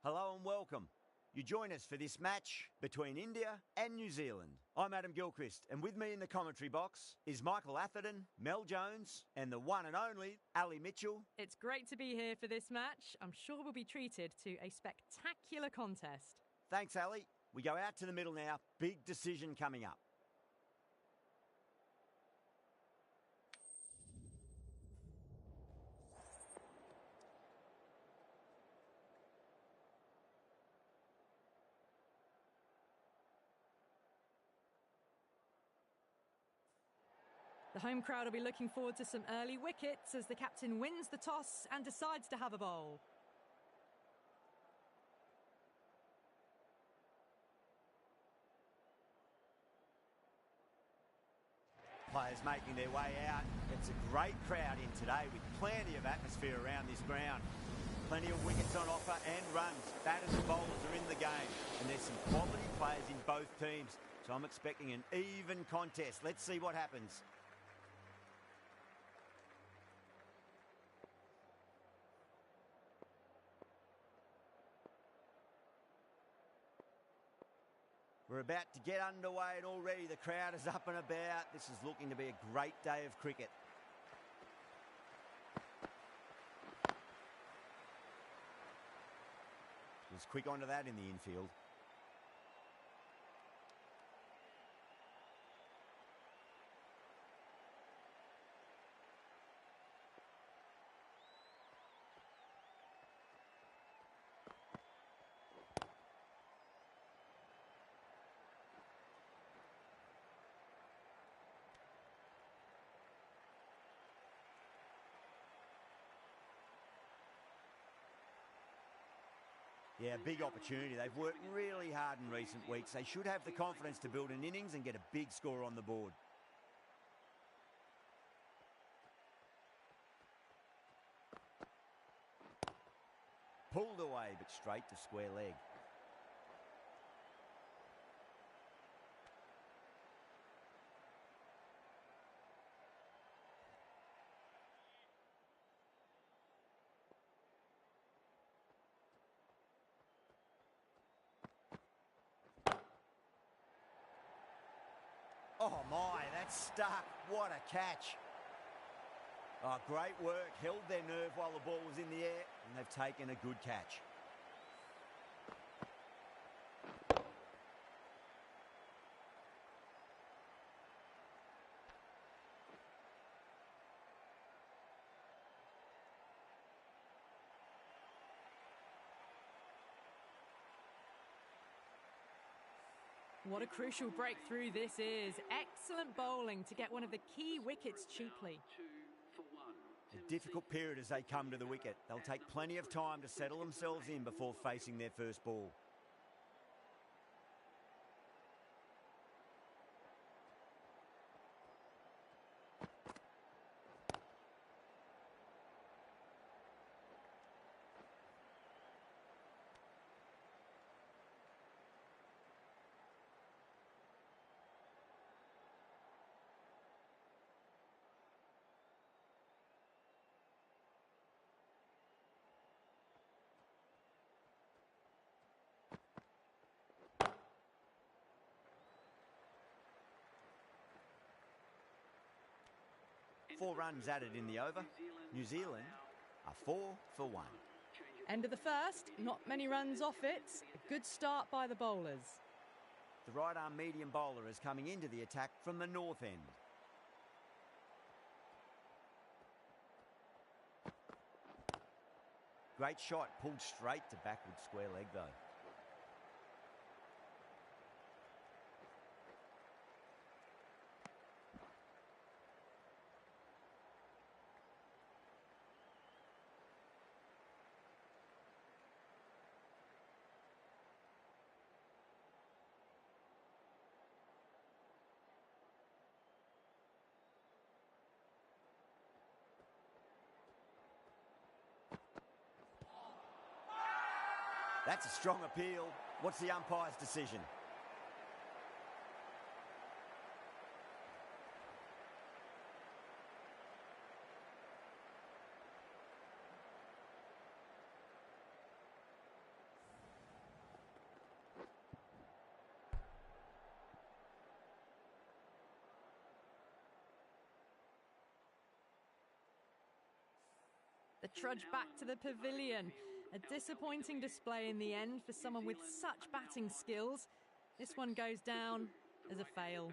Hello and welcome. You join us for this match between India and New Zealand. I'm Adam Gilchrist, and with me in the commentary box is Michael Atherton, Mel Jones, and the one and only Ali Mitchell. It's great to be here for this match. I'm sure we'll be treated to a spectacular contest. Thanks, Ali. We go out to the middle now. Big decision coming up. The home crowd will be looking forward to some early wickets as the captain wins the toss and decides to have a bowl. Players making their way out. It's a great crowd in today with plenty of atmosphere around this ground. Plenty of wickets on offer and runs. Batters and bowlers are in the game. And there's some quality players in both teams. So I'm expecting an even contest. Let's see what happens. We're about to get underway and already the crowd is up and about. This is looking to be a great day of cricket. Was quick onto that in the infield. Yeah, big opportunity. They've worked really hard in recent weeks. They should have the confidence to build an innings and get a big score on the board. Pulled away, but straight to square leg. Oh my, that's stuck. What a catch. Oh, great work. Held their nerve while the ball was in the air, and they've taken a good catch. What a crucial breakthrough this is. Excellent bowling to get one of the key wickets cheaply. A difficult period as they come to the wicket. They'll take plenty of time to settle themselves in before facing their first ball. Four runs added in the over. New Zealand are 4 for 1. End of the first, not many runs off it. A good start by the bowlers. The right-arm medium bowler is coming into the attack from the north end. Great shot, pulled straight to backward square leg though. That's a strong appeal. What's the umpire's decision? trudge back to the pavilion. A disappointing display in the end for someone with such batting skills. This one goes down as a fail.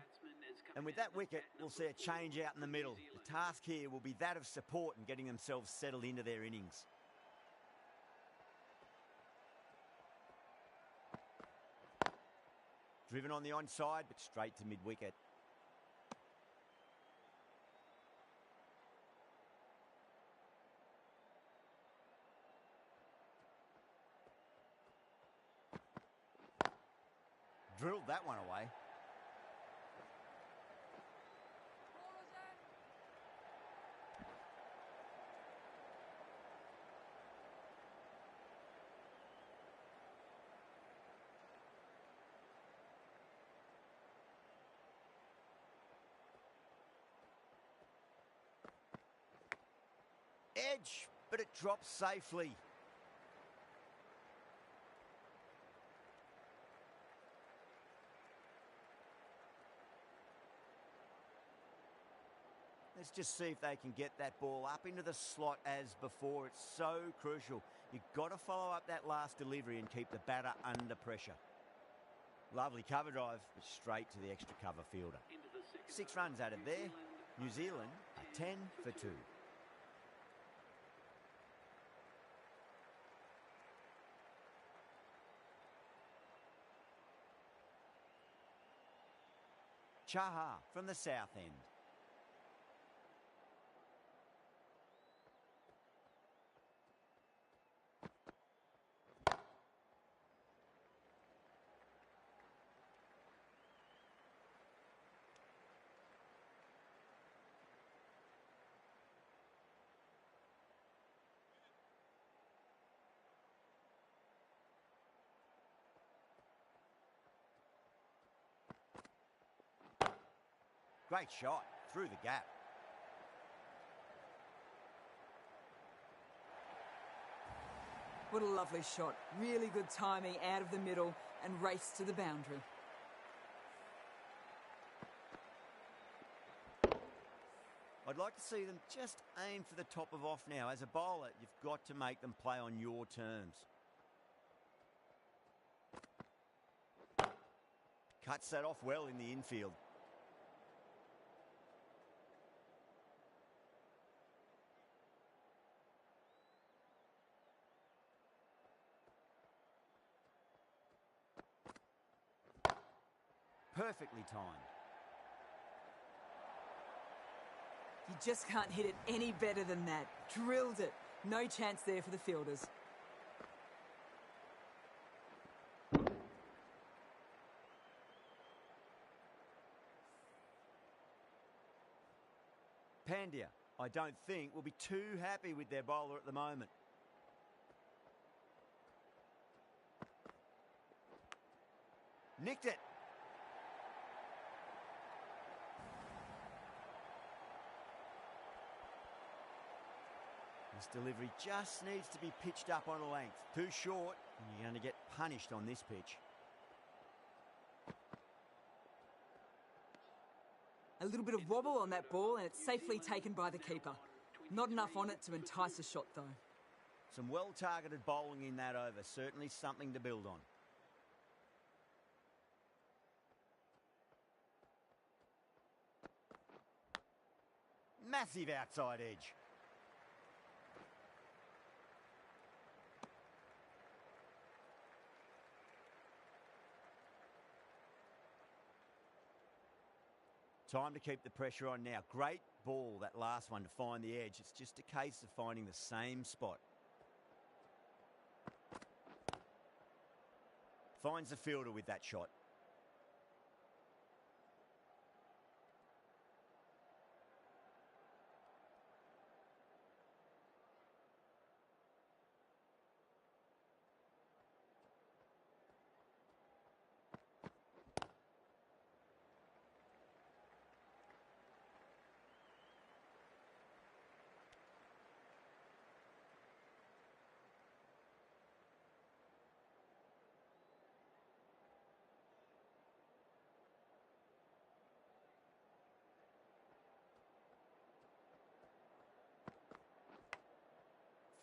And with that wicket, we'll see a change out in the middle. The task here will be that of support and getting themselves settled into their innings. Driven on the onside, but straight to mid-wicket. Drilled that one away. Edge, but it drops safely. Let's just see if they can get that ball up into the slot as before. It's so crucial. You've got to follow up that last delivery and keep the batter under pressure. Lovely cover drive, but straight to the extra cover fielder. 6 runs added there. New Zealand are 10 for 2. Chaha from the south end. Great shot through the gap. What a lovely shot. Really good timing out of the middle and race to the boundary. I'd like to see them just aim for the top of off now. As a bowler, you've got to make them play on your terms. Cuts that off well in the infield. Perfectly timed. You just can't hit it any better than that. Drilled it. No chance there for the fielders. Pandya, I don't think, will be too happy with their bowler at the moment. Nicked it. This delivery just needs to be pitched up on a length. Too short, and you're going to get punished on this pitch. A little bit of wobble on that ball and it's safely taken by the keeper. Not enough on it to entice a shot though. Some well-targeted bowling in that over. Certainly something to build on. Massive outside edge. Time to keep the pressure on now. Great ball, that last one, to find the edge. It's just a case of finding the same spot. Finds the fielder with that shot.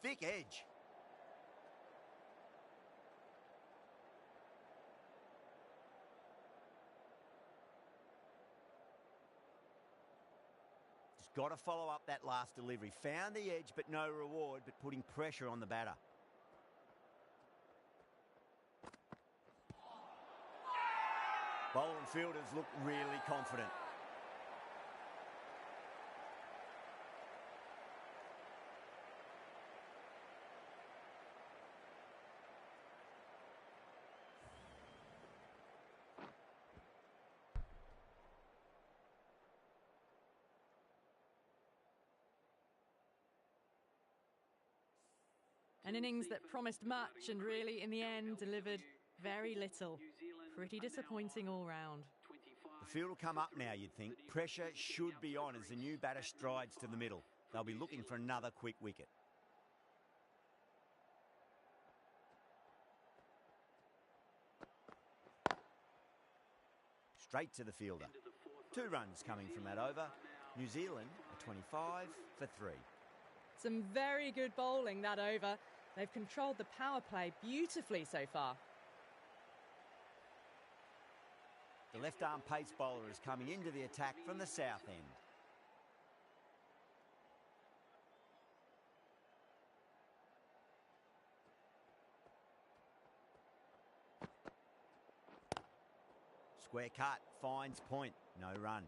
Thick edge. Just got to follow up that last delivery. Found the edge, but no reward, but putting pressure on the batter. Bowler and fielders look really confident. An innings that promised much and really, in the end, delivered very little. Pretty disappointing all round. The field will come up now, you'd think. Pressure should be on as the new batter strides to the middle. They'll be looking for another quick wicket. Straight to the fielder. 2 runs coming from that over. New Zealand are 25 for 3. Some very good bowling that over. They've controlled the power play beautifully so far. The left-arm pace bowler is coming into the attack from the south end. Square cut, finds point, no run.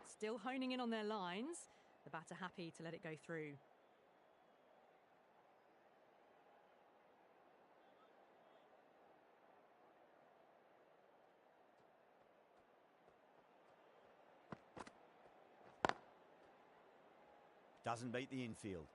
Still honing in on their lines. The batter happy to let it go through. Doesn't beat the infield.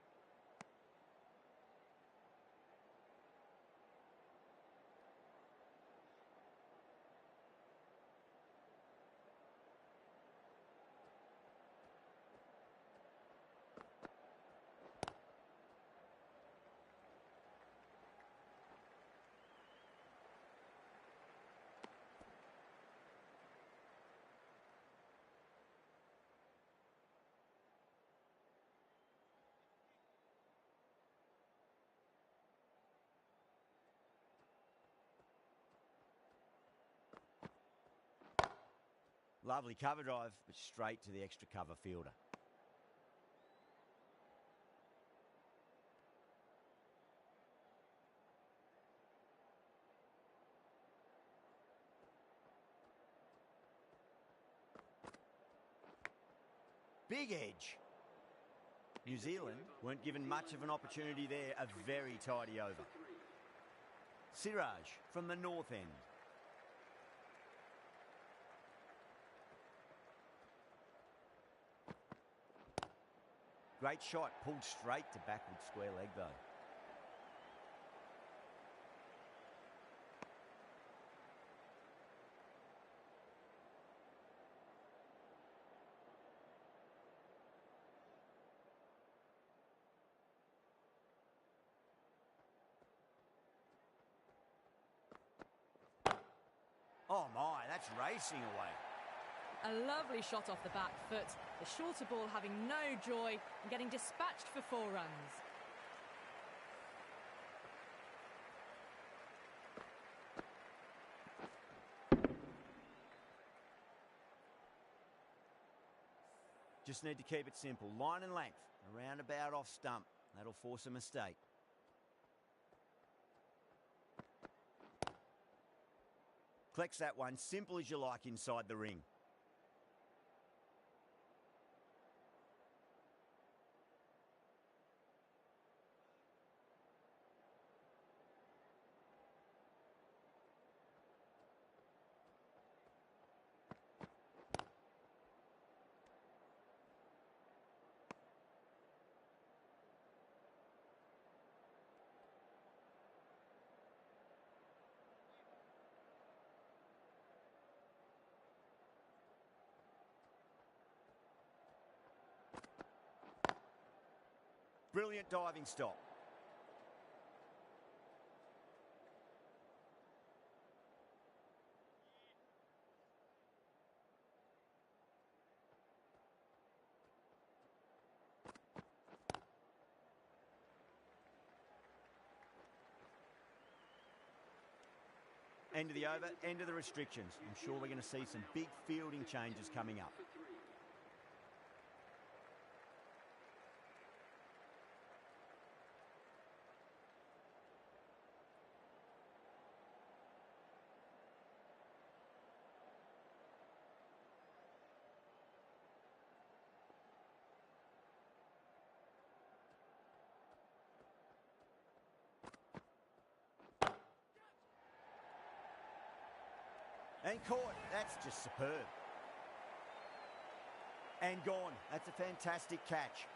Lovely cover drive, but straight to the extra cover fielder. Big edge. New Zealand weren't given much of an opportunity there. A very tidy over. Siraj from the north end. Great shot, pulled straight to backward square leg though. Oh my, that's racing away. A lovely shot off the back foot. The shorter ball having no joy and getting dispatched for 4 runs. Just need to keep it simple. Line and length. A roundabout off stump. That'll force a mistake. Collects that one, simple as you like inside the ring. brilliant diving stop. End of the over, end of the restrictions. I'm sure we're going to see some big fielding changes coming up. And caught. That's just superb. And gone. That's a fantastic catch.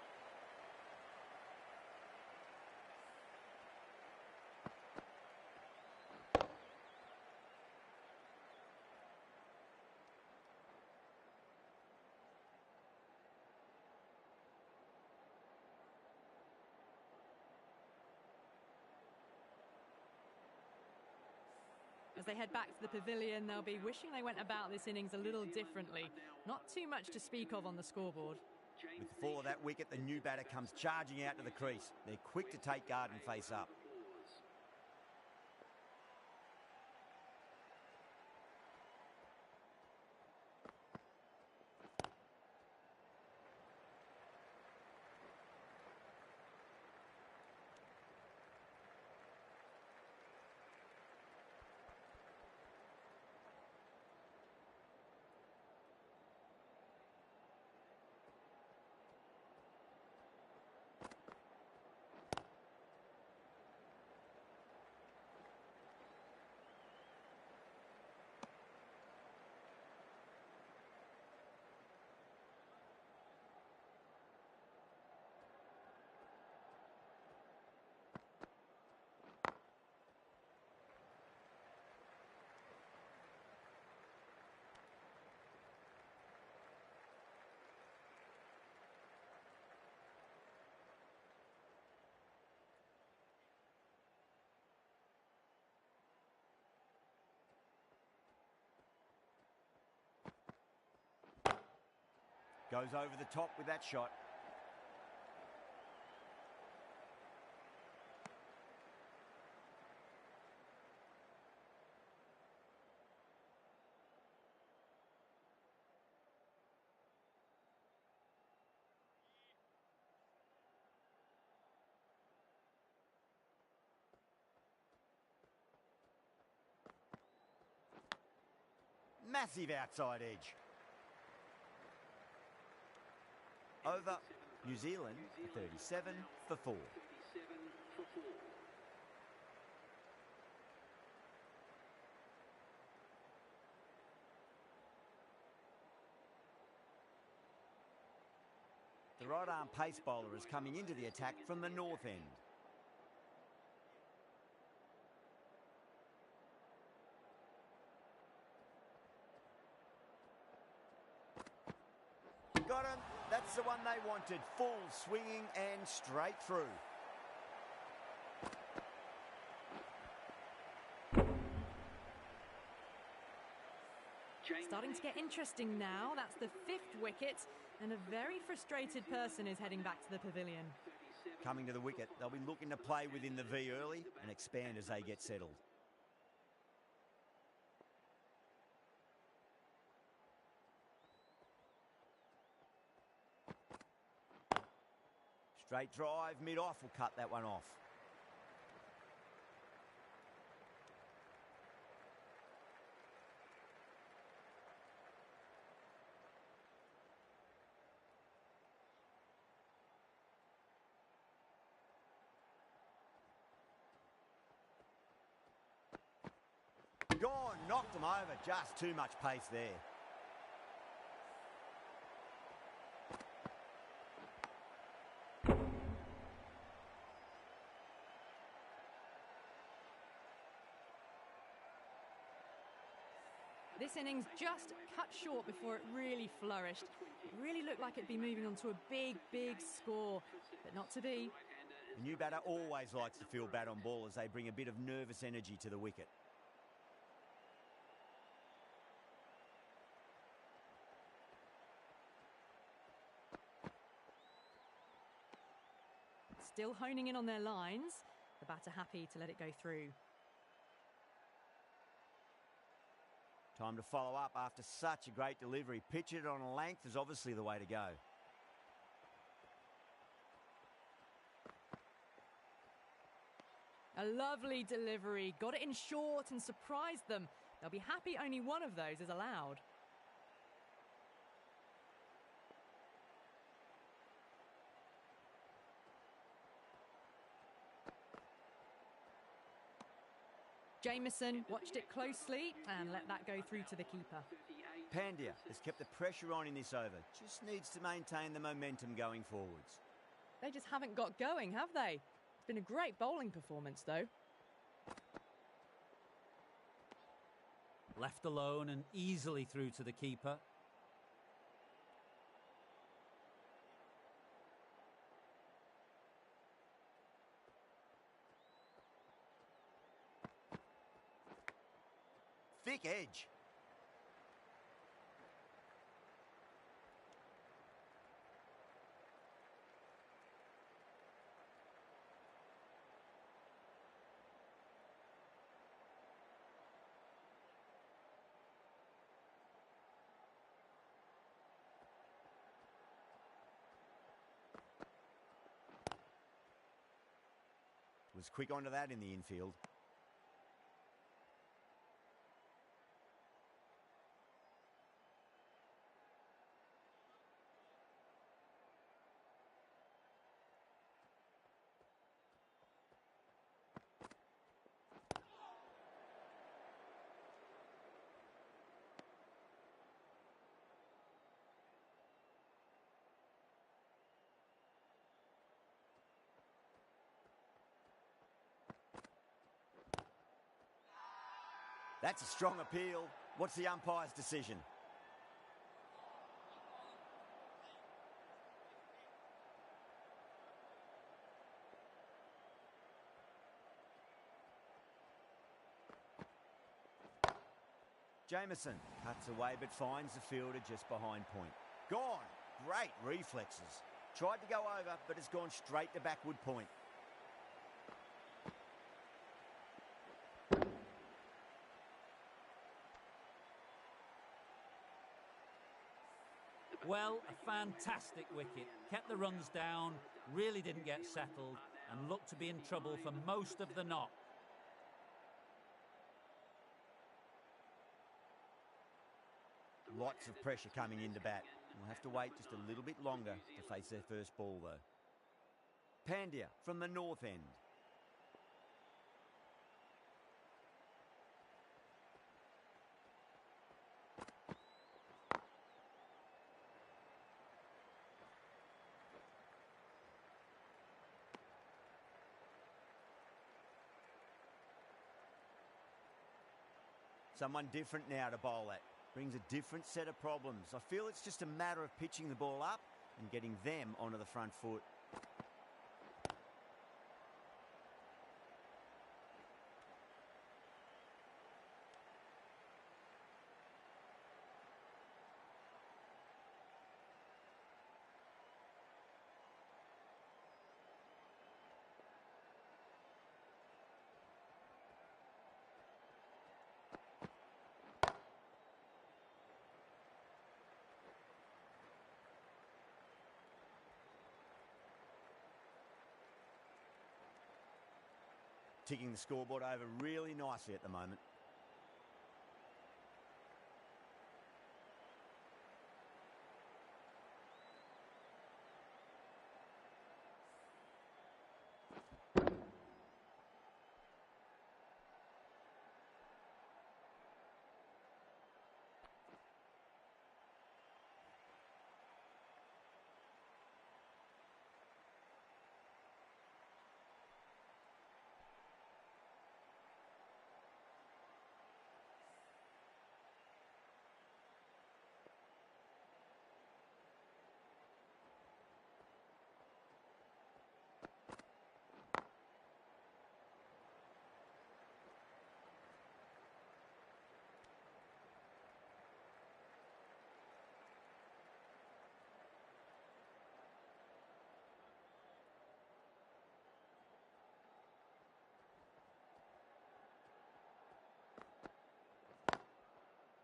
As they head back to the pavilion, they'll be wishing they went about this innings a little differently. Not too much to speak of on the scoreboard. With the fall of that wicket, the new batter comes charging out to the crease. They're quick to take guard and face up. Goes over the top with that shot. Massive outside edge. Over New Zealand, 37 for 4. The right arm pace bowler is coming into the attack from the north end. Got him. That's the one they wanted. Full swinging and straight through. Starting to get interesting now. That's the 5th wicket, and a very frustrated person is heading back to the pavilion. Coming to the wicket, they'll be looking to play within the V early and expand as they get settled. Straight drive, mid-off will cut that one off. Gone, knocked them over, just too much pace there. This innings just cut short before it really flourished. It really looked like it'd be moving on to a big, big score, but not to be. The new batter always likes to feel bat on ball as they bring a bit of nervous energy to the wicket. Still honing in on their lines. The batter happy to let it go through. Time to follow up after such a great delivery. Pitch it on a length is obviously the way to go. A lovely delivery. Got it in short and surprised them. They'll be happy only one of those is allowed. Jamieson watched it closely and let that go through to the keeper. Pandya has kept the pressure on in this over. Just needs to maintain the momentum going forwards. They just haven't got going, have they? It's been a great bowling performance, though. Left alone and easily through to the keeper. Thick edge. Was quick onto that in the infield. That's a strong appeal. What's the umpire's decision? Jamieson cuts away but finds the fielder just behind point. Gone. Great reflexes. Tried to go over but has gone straight to backward point. Well, a fantastic wicket. Kept the runs down, really didn't get settled, and looked to be in trouble for most of the knock. Lots of pressure coming into bat. We'll have to wait just a little bit longer to face their first ball, though. Pandya from the north end. Someone different now to bowl at. Brings a different set of problems. I feel it's just a matter of pitching the ball up and getting them onto the front foot. Ticking the scoreboard over really nicely at the moment.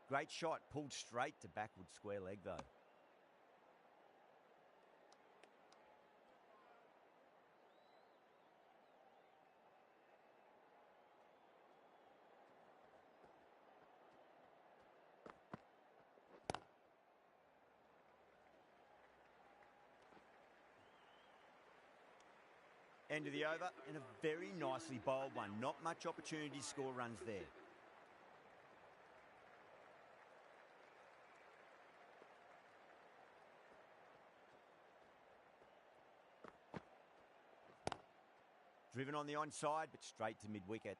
Great shot, pulled straight to backward square leg though. End of the over, and a very nicely bowled one. Not much opportunity to score runs there. Driven on the onside, but straight to mid-wicket.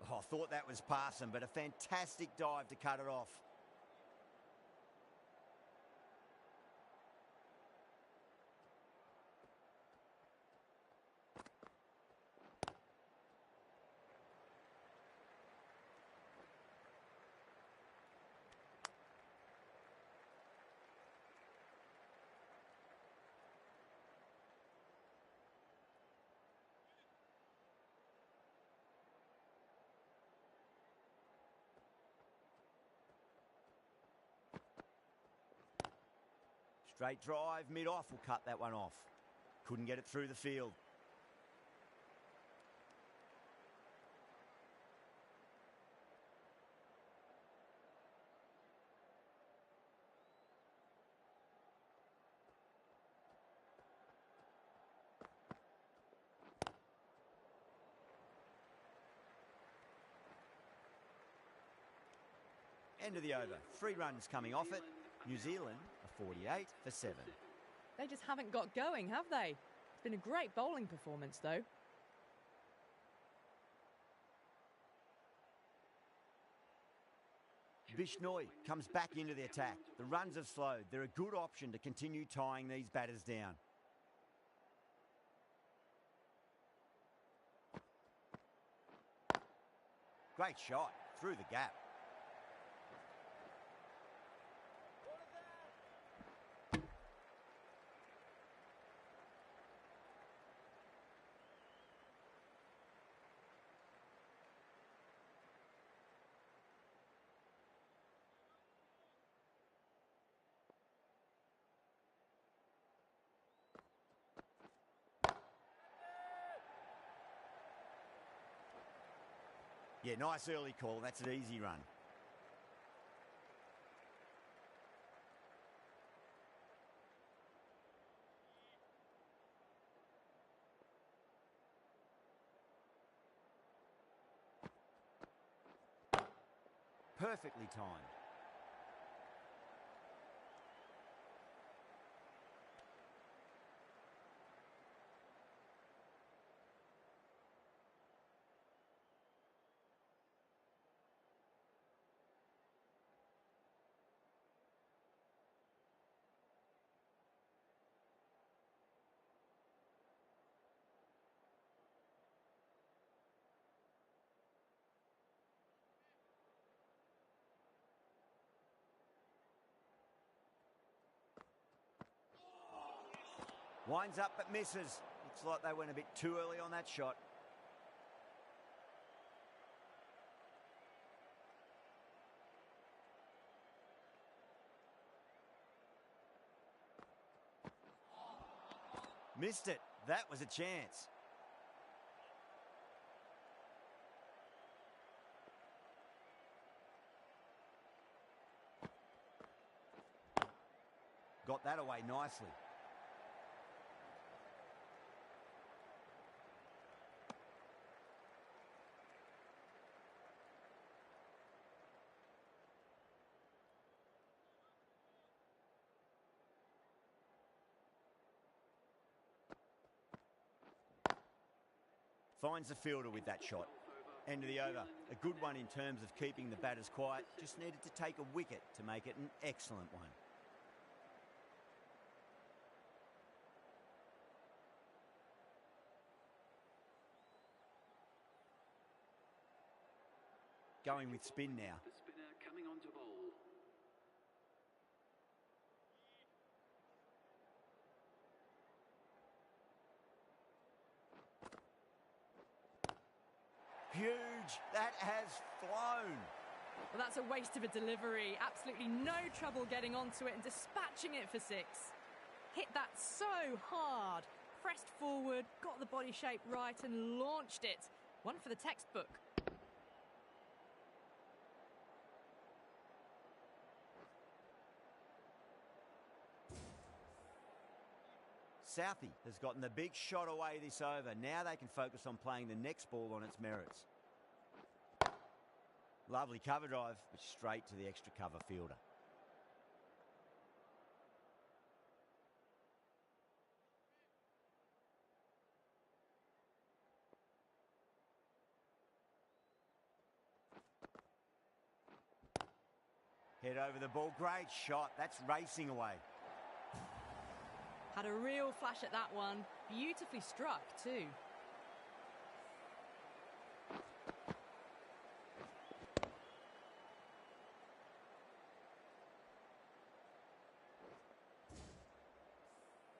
Oh, I thought that was passing, but a fantastic dive to cut it off. Straight drive, mid-off will cut that one off. Couldn't get it through the field. End of the over. 3 runs coming off it. New Zealand are 48 for 7. They just haven't got going, have they? It's been a great bowling performance, though. Bishnoi comes back into the attack. The runs have slowed. They're a good option to continue tying these batters down. Great shot through the gap. Yeah, nice early call. That's an easy run. Perfectly timed. Winds up but misses. Looks like they went a bit too early on that shot. Missed it. That was a chance. Got that away nicely. Finds the fielder with that shot. End of the over. A good one in terms of keeping the batters quiet. Just needed to take a wicket to make it an excellent one. Going with spin now. The spinner coming on to bowl. Huge. That has flown. Well, that's a waste of a delivery. Absolutely no trouble getting onto it and dispatching it for 6. Hit that so hard. Pressed forward, got the body shape right and launched it. One for the textbook. Southey has gotten the big shot away this over. Now they can focus on playing the next ball on its merits. Lovely cover drive, but straight to the extra cover fielder. Head over the ball. Great shot. That's racing away. Had a real flash at that one. Beautifully struck too.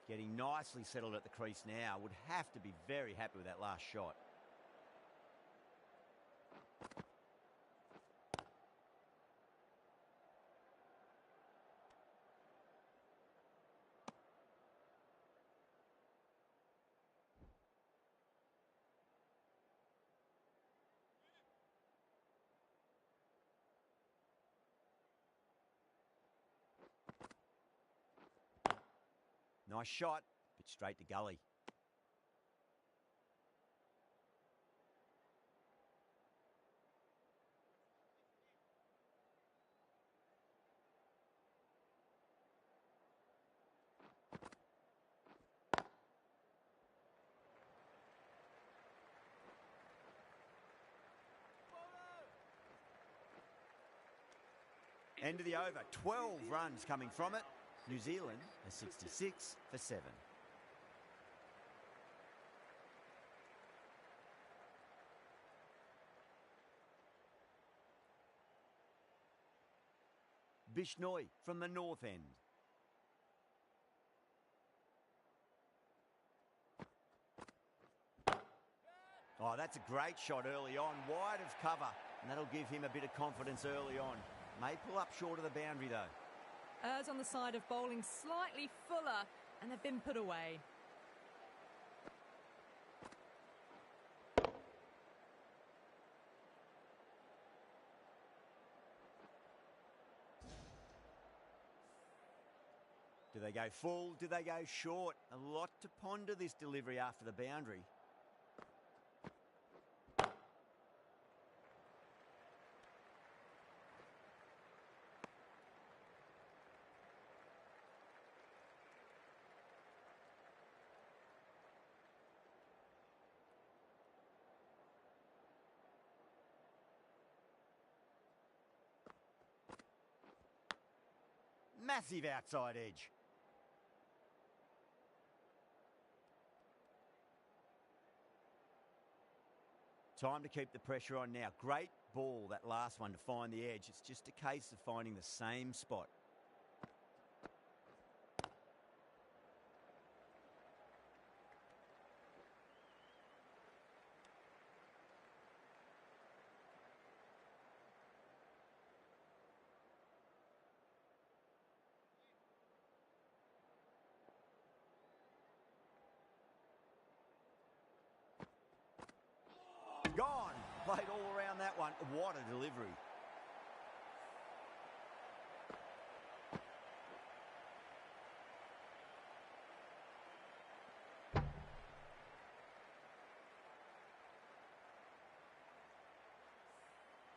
Getting nicely settled at the crease now. Would have to be very happy with that last shot. Nice shot, but straight to gully. End of the over. 12 runs coming from it. New Zealand are 66 for 7. Bishnoi from the north end. Oh, that's a great shot early on. Wide of cover, and that'll give him a bit of confidence early on. May pull up short of the boundary, though. Errs on the side of bowling slightly fuller, and they've been put away. Do they go full? Do they go short? A lot to ponder this delivery after the boundary. Massive outside edge. Time to keep the pressure on now. Great ball, that last one, to find the edge. It's just a case of finding the same spot. Gone. Played all around that one. What a delivery.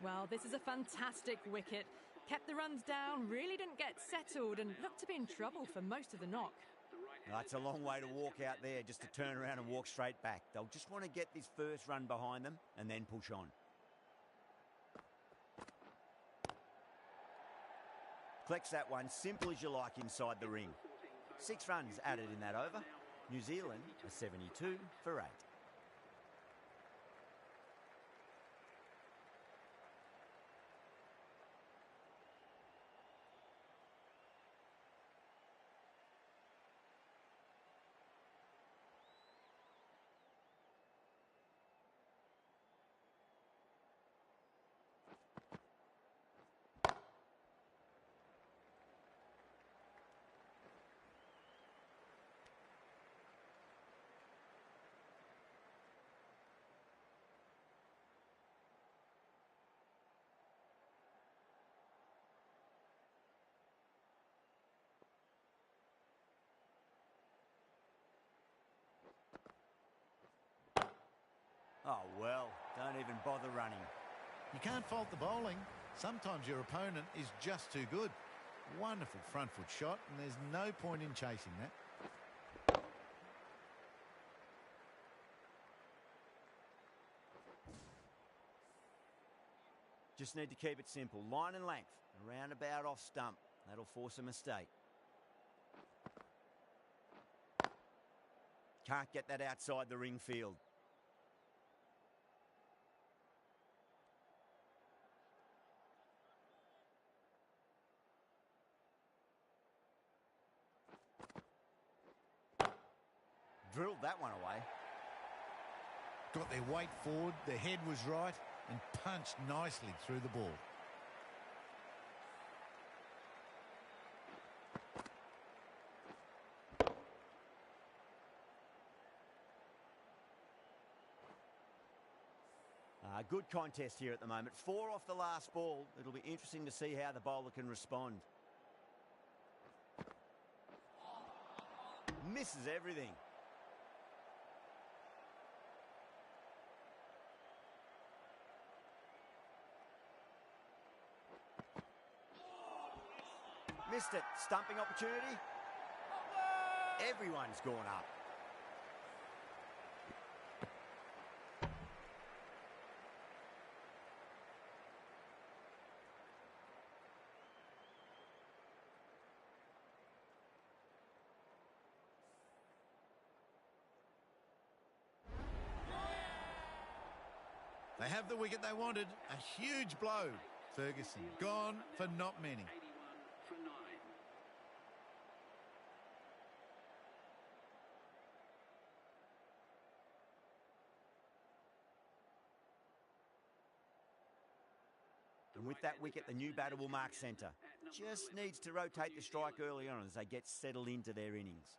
Well, this is a fantastic wicket. Kept the runs down, really didn't get settled and looked to be in trouble for most of the knock. That's a long way to walk out there, just to turn around and walk straight back. They'll just want to get this first run behind them and then push on. Collects that one, simple as you like, inside the ring. 6 runs added in that over. New Zealand are 72 for 8. Oh, well, don't even bother running. You can't fault the bowling. Sometimes your opponent is just too good. Wonderful front foot shot, and there's no point in chasing that. Just need to keep it simple. Line and length, around about off stump. That'll force a mistake. Can't get that outside the ring field. Drilled that one away. Got their weight forward, their head was right, and punched nicely through the ball. Good contest here at the moment. 4 off the last ball. It'll be interesting to see how the bowler can respond. Misses everything. Missed it. Stumping opportunity. Everyone's gone up. They have the wicket they wanted. A huge blow. Ferguson gone for not many. 81 for 9. And with that wicket, the new batter will mark centre. Just needs to rotate the strike early on as they get settled into their innings.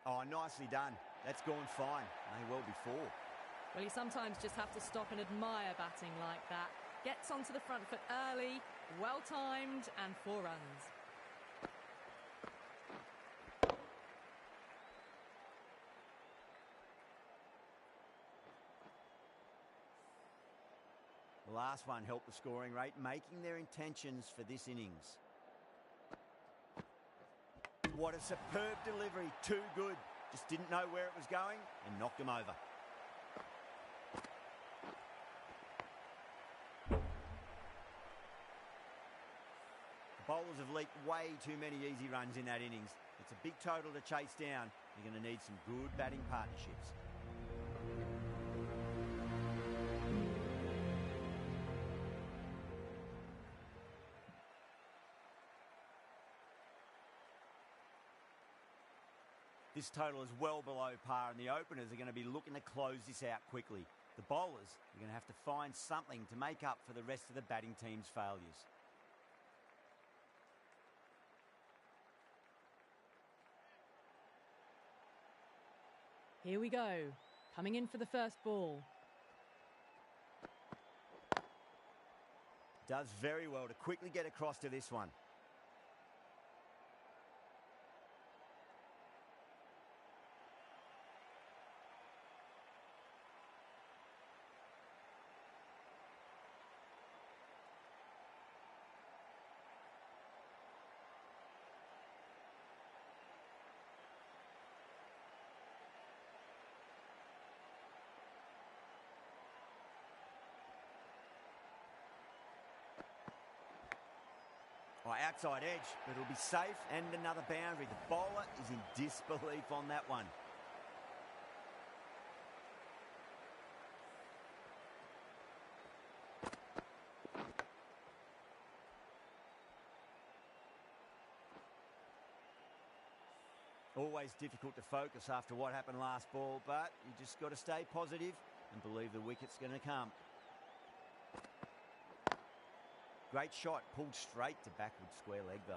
Oh, nicely done. That's gone fine. May well be 4. Well, you sometimes just have to stop and admire batting like that. Gets onto the front foot early, well-timed, and 4 runs. The last one helped the scoring rate, making their intentions for this innings. What a superb delivery. Too good. Just didn't know where it was going and knocked him over. The bowlers have leaked way too many easy runs in that innings. It's a big total to chase down. You're going to need some good batting partnerships. This total is well below par, and the openers are going to be looking to close this out quickly. The bowlers are going to have to find something to make up for the rest of the batting team's failures. Here we go. Coming in for the first ball. Does very well to quickly get across to this one. Oh, outside edge, but it'll be safe and another boundary. The bowler is in disbelief on that one. Always difficult to focus after what happened last ball, but you just got to stay positive and believe the wicket's going to come. Great shot, pulled straight to backward square leg though.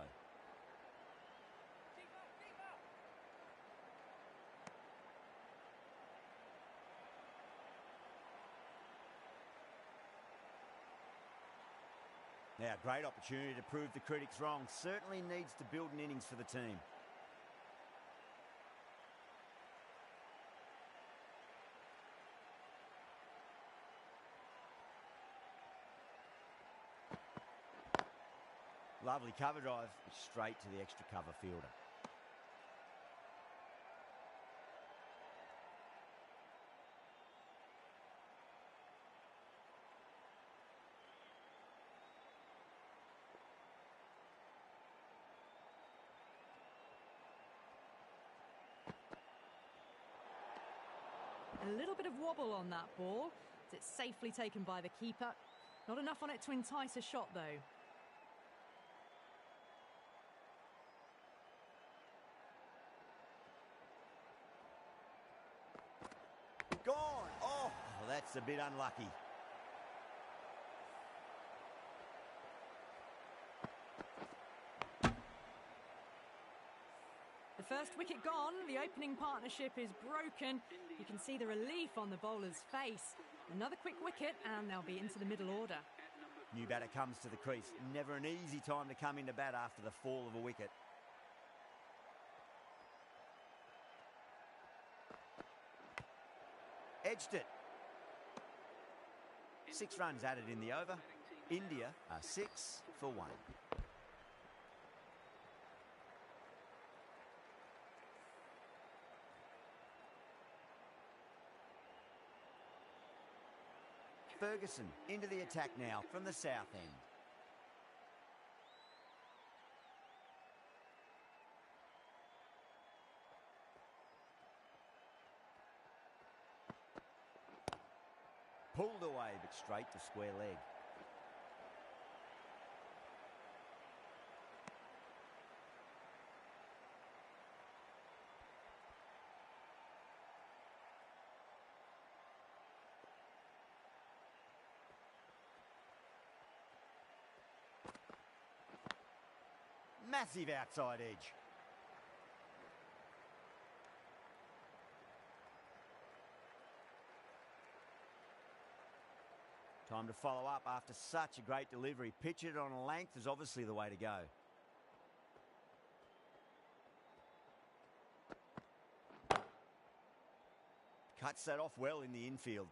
Now, great opportunity to prove the critics wrong. Certainly needs to build an innings for the team. Lovely cover drive, straight to the extra cover fielder. A little bit of wobble on that ball. It's safely taken by the keeper. Not enough on it to entice a shot though. Gone! Oh, that's a bit unlucky. The first wicket gone, the opening partnership is broken. You can see the relief on the bowler's face. Another quick wicket and they'll be into the middle order. New batter comes to the crease. Never an easy time to come into bat after the fall of a wicket. Edged it. 6 runs added in the over. India are 6 for 1. Ferguson into the attack now from the south end. Pulled away, but straight to square leg. Massive outside edge. Time to follow up after such a great delivery. Pitch it on a length is obviously the way to go. Cuts that off well in the infield.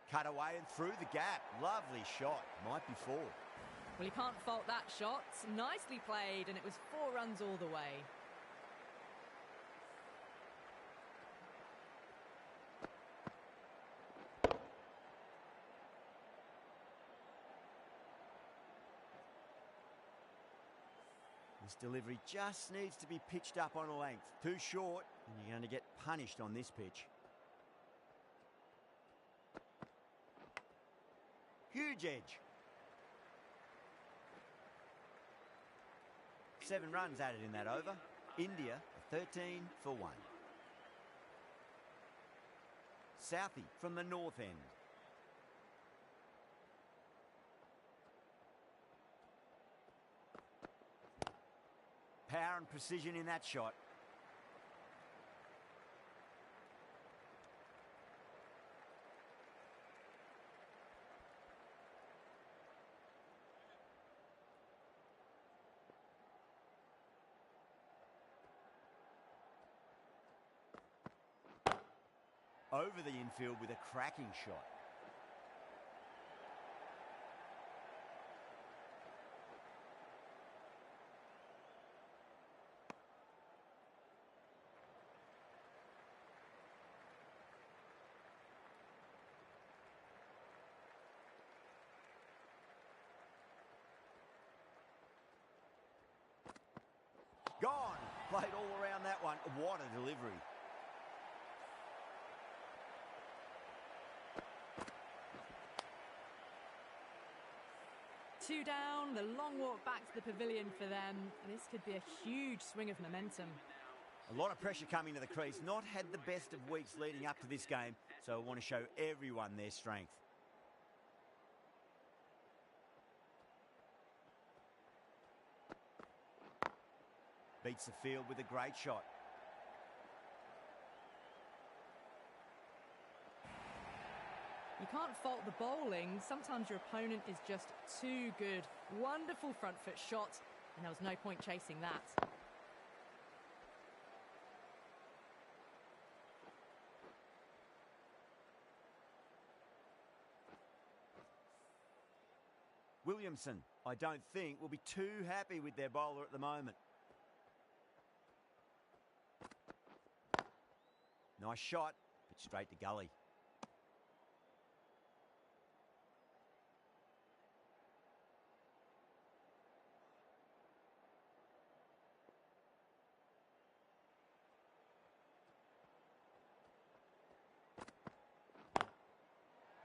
Cut away and through the gap. Lovely shot. Might be 4. Well, you can't fault that shot. Nicely played, and it was 4 runs all the way. This delivery just needs to be pitched up on a length. Too short, and you're going to get punished on this pitch. Huge edge. 7 runs added in that over. India are 13 for 1. Southey from the north end. Power and precision in that shot. over the infield with a cracking shot. Gone. Played all around that one. What a delivery. Two down, the long walk back to the pavilion for them. This could be a huge swing of momentum. A lot of pressure coming to the crease. Not had the best of weeks leading up to this game, so I want to show everyone their strength. Beats the field with a great shot. You can't fault the bowling. Sometimes your opponent is just too good. Wonderful front foot shot, and there was no point chasing that. Williamson, I don't think, will be too happy with their bowler at the moment. Nice shot, but straight to gully.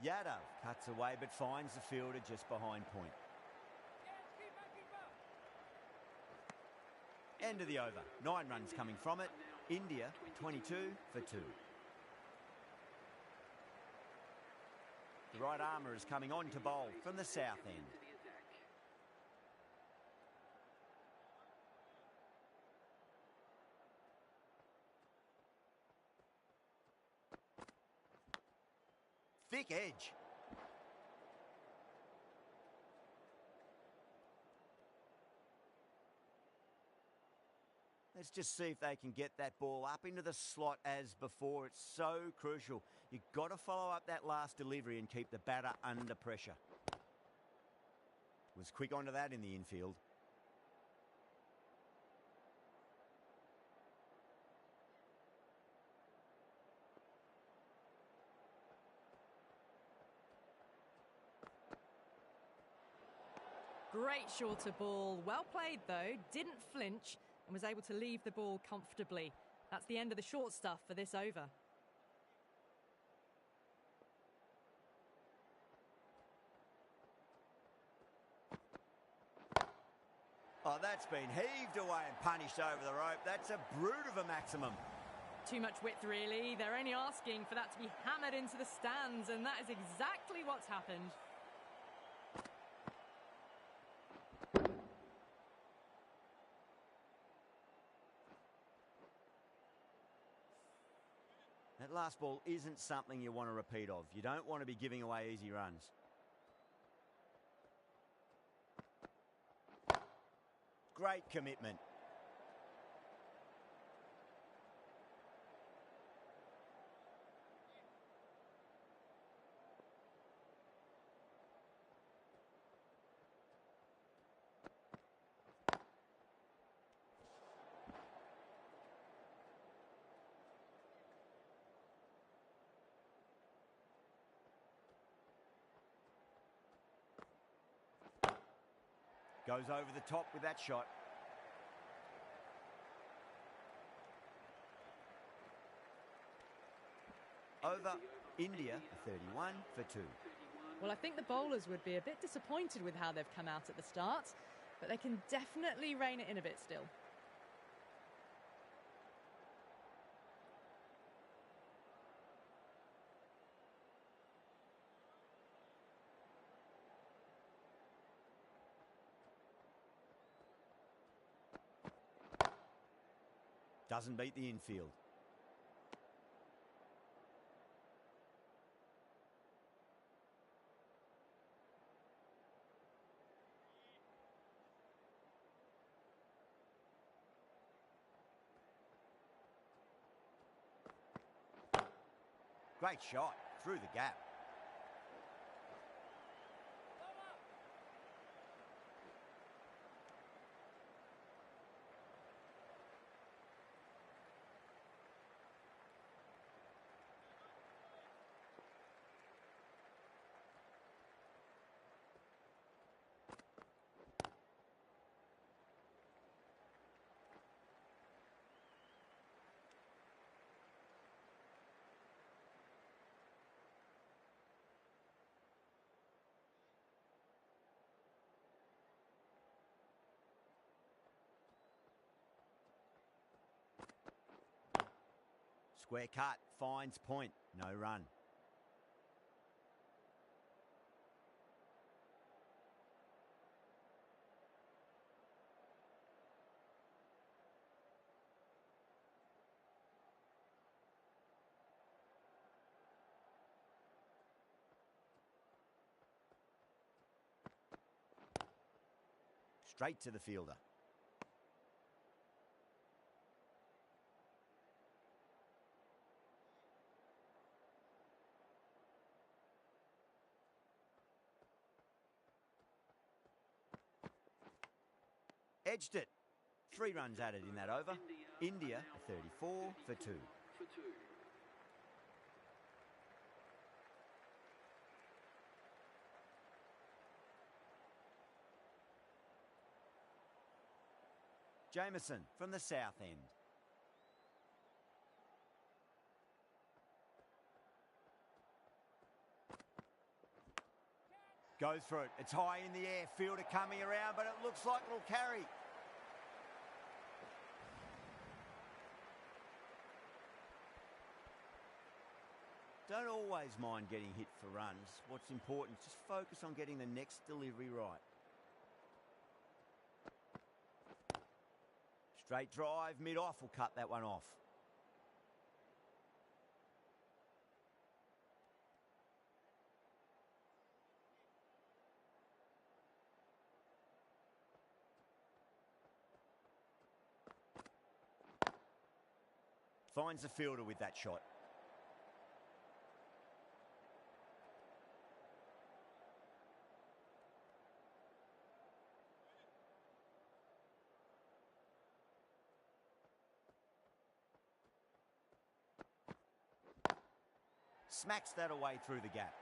Yadav cuts away but finds the fielder just behind point. End of the over. 9 runs coming from it. India 22 for 2. The right armour is coming on to bowl from the south end. Thick edge. Let's just see if they can get that ball up into the slot as before. It's so crucial. You've got to follow up that last delivery and keep the batter under pressure. Was quick onto that in the infield. Great shorter ball. Well played, though. Didn't flinch and was able to leave the ball comfortably. That's the end of the short stuff for this over. Oh, that's been heaved away and punished over the rope. That's a brute of a maximum. Too much width, really. They're only asking for that to be hammered into the stands, and that is exactly what's happened. That last ball isn't something you want to repeat of. You don't want to be giving away easy runs. Great commitment. Goes over the top with that shot. Over India, 31 for 2. Well, I think the bowlers would be a bit disappointed with how they've come out at the start, but they can definitely rein it in a bit still. Doesn't beat the infield. Great shot through the gap. Square cut, finds point, no run. Straight to the fielder. Edged it. 3 runs added in that over. India 34 for 2. Jameson from the south end. Goes for it. It's high in the air. Fielder coming around, but it looks like it'll carry. Don't always mind getting hit for runs. What's important is just focus on getting the next delivery right. Straight drive, mid-off will cut that one off. Finds the fielder with that shot. Smacks that away through the gap.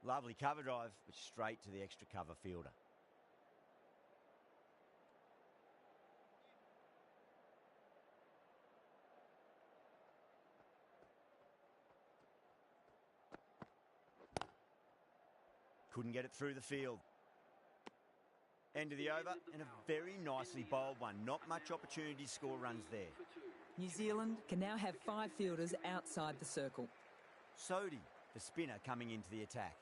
Lovely cover drive, but straight to the extra cover fielder. Couldn't get it through the field. End of the over, and a very nicely bowled one. Not much opportunity to score runs there. New Zealand can now have 5 fielders outside the circle. Sodhi, the spinner, coming into the attack.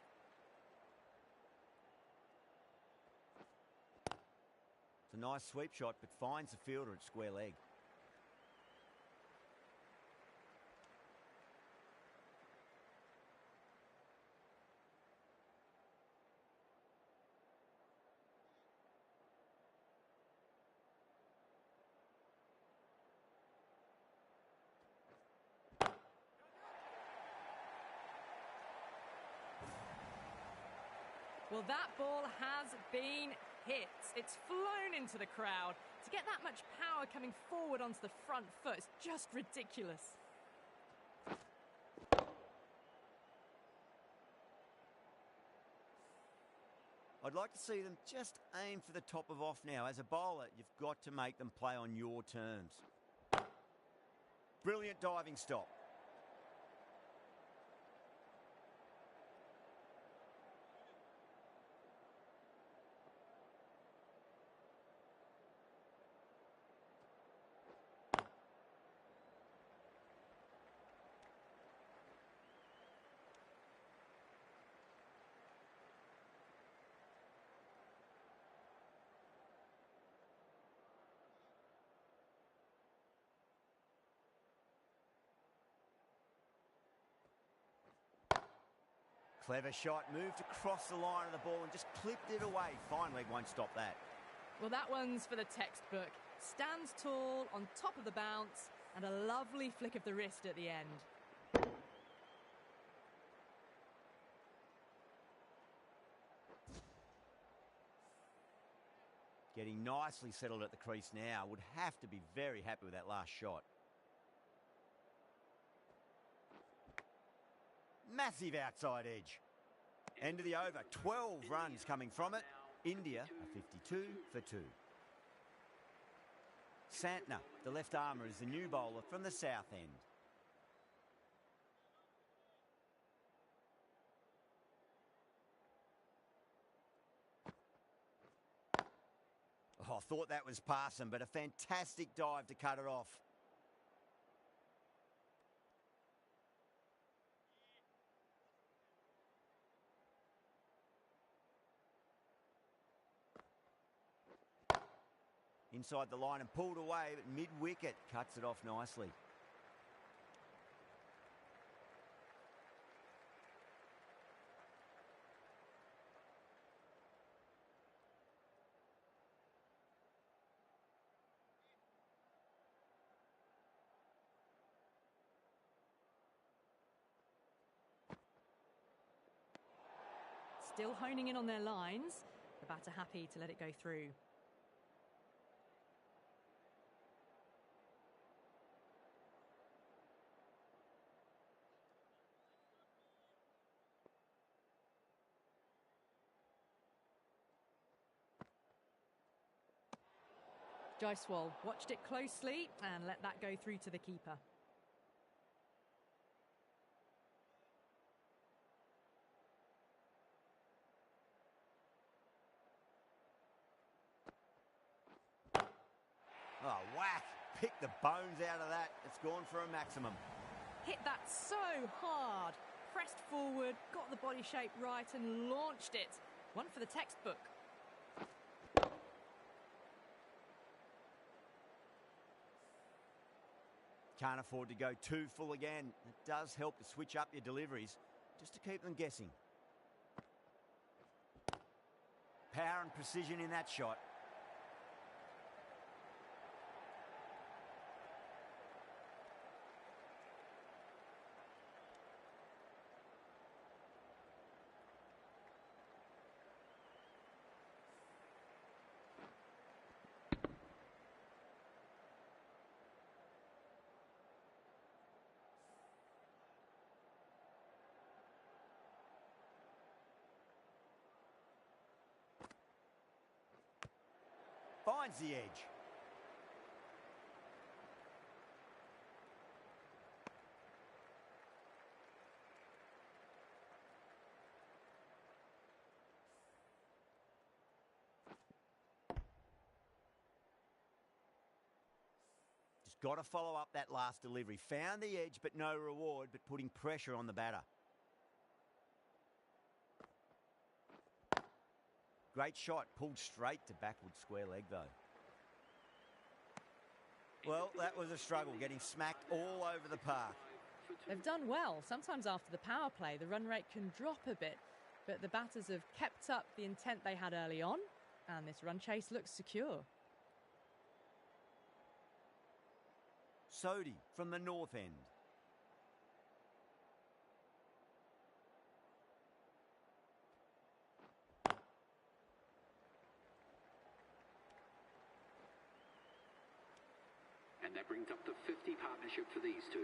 It's a nice sweep shot, but finds the fielder at square leg. Well, that ball has been hit. It's flown into the crowd. To get that much power coming forward onto the front foot is just ridiculous. I'd like to see them just aim for the top of off now. As a bowler, you've got to make them play on your terms. Brilliant diving stop. Clever shot, moved across the line of the ball and just clipped it away. Fine leg won't stop that. Well, that one's for the textbook. Stands tall, on top of the bounce, and a lovely flick of the wrist at the end. Getting nicely settled at the crease now. Would have to be very happy with that last shot. Massive outside edge. End of the over. 12 runs coming from it. India are 52 for 2. Santner, the left armour, is the new bowler from the south end. Oh, I thought that was past him, but a fantastic dive to cut it off. Inside the line and pulled away, but mid-wicket cuts it off nicely. Still honing in on their lines. The batter happy to let it go through. Jaiswal watched it closely and let that go through to the keeper. Oh, whack. Pick the bones out of that. It's gone for a maximum. Hit that so hard. Pressed forward, got the body shape right and launched it. One for the textbook. Can't afford to go too full again. It does help to switch up your deliveries just to keep them guessing. Power and precision in that shot. Finds the edge. Just got to follow up that last delivery. Found the edge, but no reward, but putting pressure on the batter. Great shot, pulled straight to backward square leg though. Well, that was a struggle, getting smacked all over the park. They've done well. Sometimes after the power play, the run rate can drop a bit, but the batters have kept up the intent they had early on, and this run chase looks secure. Sodhi from the north end. And that brings up the 50 partnership for these two.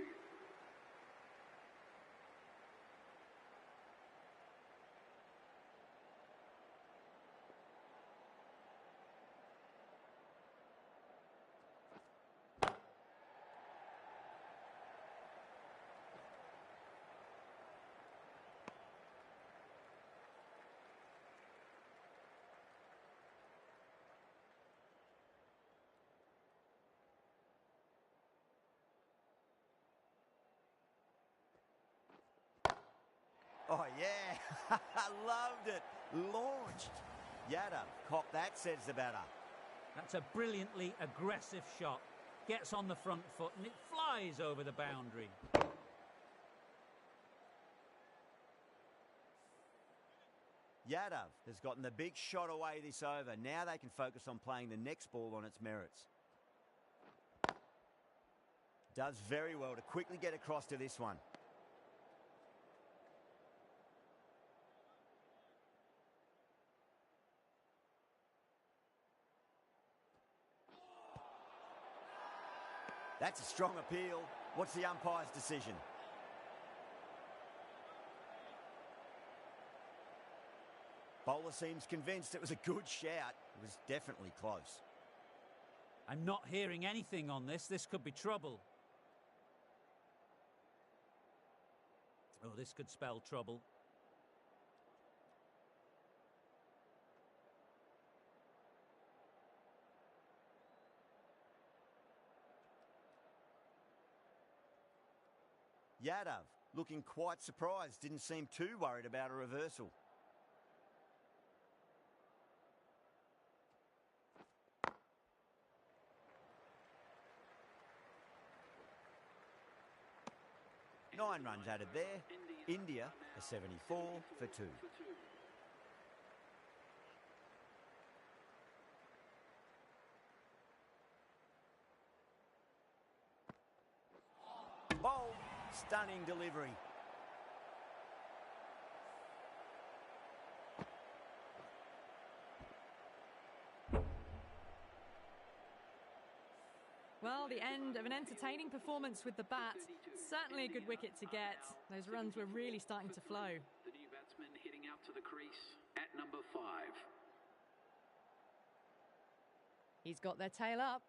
Oh, yeah. I loved it. Launched. Yadav caught that, says the batter. That's a brilliantly aggressive shot. Gets on the front foot and it flies over the boundary. Yadav has gotten the big shot away this over. Now they can focus on playing the next ball on its merits. Does very well to quickly get across to this one. That's a strong appeal. What's the umpire's decision? Bowler seems convinced it was a good shout. It was definitely close. I'm not hearing anything on this. This could be trouble. Oh, this could spell trouble. Yadav looking quite surprised. Didn't seem too worried about a reversal. Nine runs added there. India a 74 for 2. Bold, stunning delivery. Well, the end of an entertaining performance with the bat. Certainly a good wicket to get. Those runs were really starting to flow. The new batsman heading out to the crease at number 5. He's got their tail up.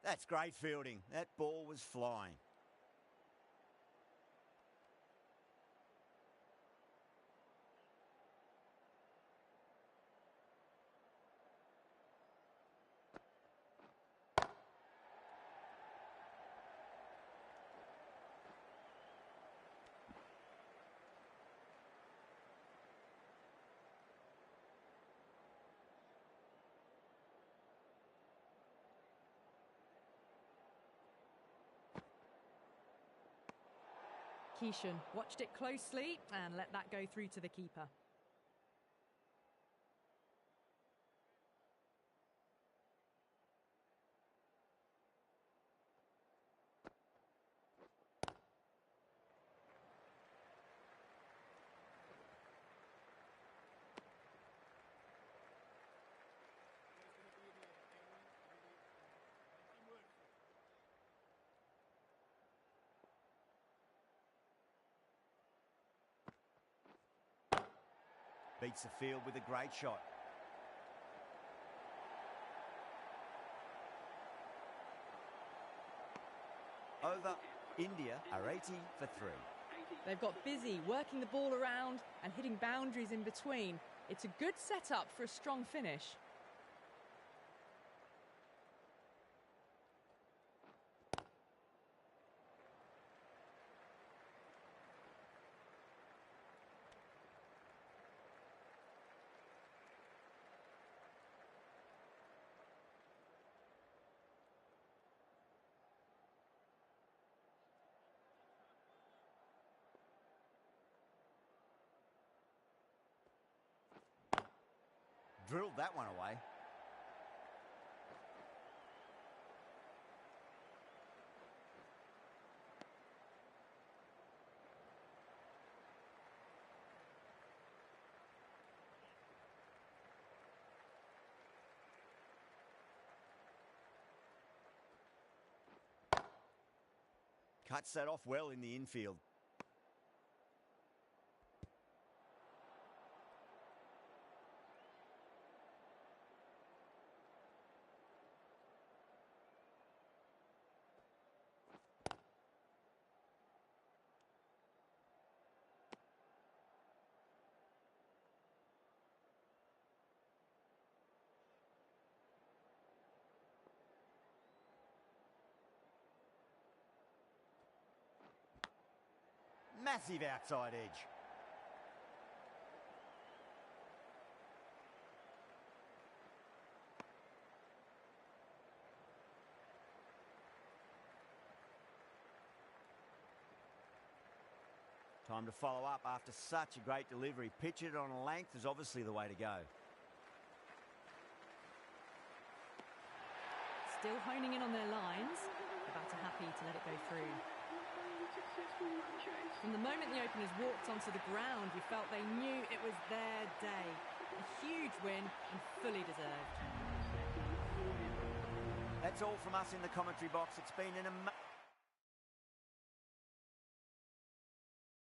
That's great fielding. That ball was flying. Keeshan watched it closely and let that go through to the keeper. Beats the field with a great shot. Over. India are 80 for 3. They've got busy working the ball around and hitting boundaries in between. It's a good setup for a strong finish. Drilled that one away. Cuts that off well in the infield. Massive outside edge. Time to follow up after such a great delivery. Pitch it on a length is obviously the way to go. Still honing in on their lines. The batter happy to let it go through. From the moment the openers walked onto the ground, you felt they knew it was their day. A huge win and fully deserved. That's all from us in the commentary box. It's been an